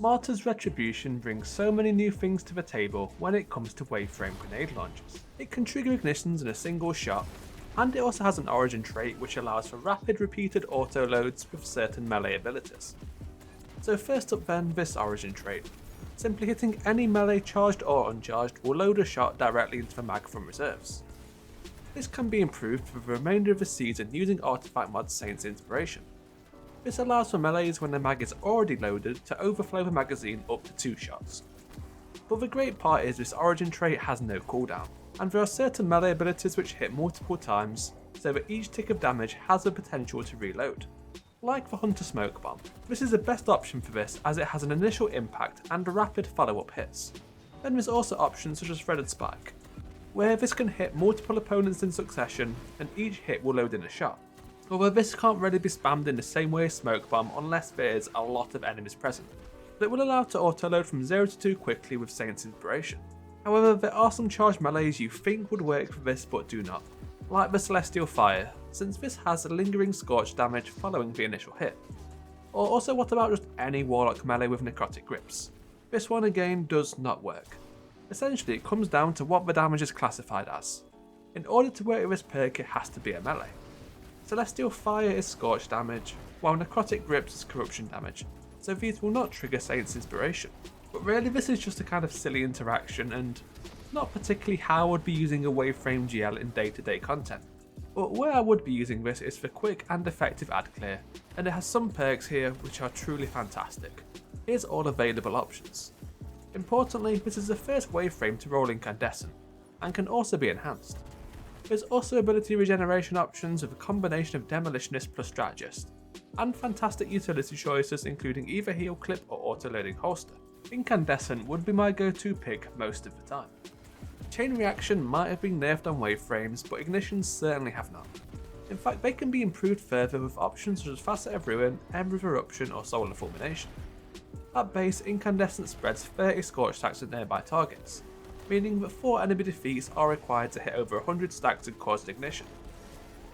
Martyr's Retribution brings so many new things to the table when it comes to waveframe grenade launchers. It can trigger ignitions in a single shot, and it also has an origin trait which allows for rapid repeated auto loads with certain melee abilities. So first up then, this origin trait. Simply hitting any melee charged or uncharged will load a shot directly into the mag from reserves. This can be improved for the remainder of the season using artifact mod Saint's Inspiration. This allows for melees when the mag is already loaded to overflow the magazine up to 2 shots. But the great part is this origin trait has no cooldown, and there are certain melee abilities which hit multiple times, so that each tick of damage has the potential to reload. Like the Hunter Smoke Bomb, this is the best option for this as it has an initial impact and rapid follow-up hits. Then there's also options such as Threaded Spike, where this can hit multiple opponents in succession and each hit will load in a shot. Although this can't really be spammed in the same way as Smoke Bomb unless there is a lot of enemies present, but it will allow to auto-load from 0 to 2 quickly with Saint's Inspiration. However, there are some charged melees you think would work for this but do not, like the Celestial Fire, since this has a lingering scorch damage following the initial hit. Or also, what about just any Warlock melee with Necrotic Grips? This one again does not work. Essentially it comes down to what the damage is classified as. In order to work with this perk it has to be a melee. Celestial Fire is scorch damage, while Necrotic Grips is corruption damage, so these will not trigger Saint's Inspiration. But really this is just a kind of silly interaction and not particularly how I would be using a Waveframe GL in day-to-day content. But where I would be using this is for quick and effective ad clear, and it has some perks here which are truly fantastic. Here's all available options. Importantly, this is the first Waveframe to roll incandescent, and can also be enhanced. There's also ability regeneration options with a combination of demolitionist plus strategist, and fantastic utility choices including either heal clip or auto-loading holster. Incandescent would be my go-to pick most of the time. Chain reaction might have been nerfed on Waveframes, but ignitions certainly have not. In fact, they can be improved further with options such as Facet of Ruin, Ember of Eruption or Solar Fulmination. At base, Incandescent spreads 30 scorch stacks at nearby targets, meaning that 4 enemy defeats are required to hit over 100 stacks and cause an ignition.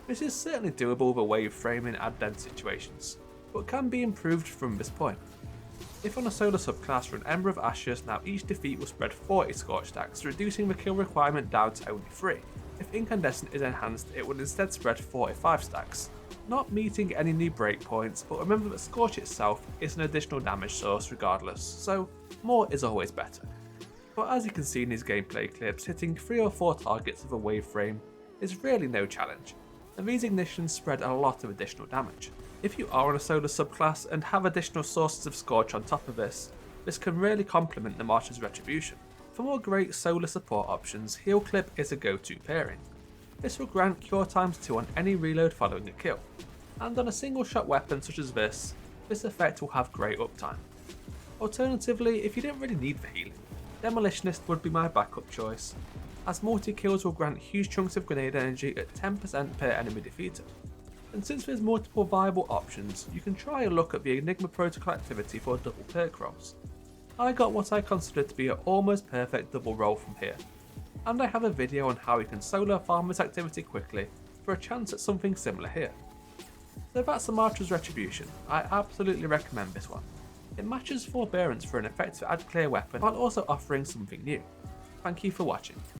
This is certainly doable with a Waveframe in ad dense situations, but can be improved from this point. If on a solar subclass for an Ember of Ashes, now each defeat will spread 40 scorch stacks, reducing the kill requirement down to only 3. If Incandescent is enhanced, it will instead spread 45 stacks, not meeting any new breakpoints, but remember that Scorch itself is an additional damage source regardless, so more is always better. But as you can see in these gameplay clips, hitting 3 or 4 targets with a Waveframe is really no challenge, and these ignitions spread a lot of additional damage. If you are on a solar subclass and have additional sources of Scorch on top of this can really complement the Martyr's Retribution. For more great solar support options, Heal Clip is a go-to pairing. This will grant cure times 2 on any reload following a kill, and on a single shot weapon such as this effect will have great uptime. Alternatively, if you didn't really need the healing, Demolitionist would be my backup choice, as multi-kills will grant huge chunks of grenade energy at 10% per enemy defeated. And since there's multiple viable options, you can try a look at the Enigma Protocol activity for double perk rolls. I got what I consider to be an almost perfect double roll from here, and I have a video on how you can solo farm this activity quickly for a chance at something similar here. So that's the Martyr's Retribution. I absolutely recommend this one. It matches Forbearance for an effective ad clear weapon while also offering something new. Thank you for watching.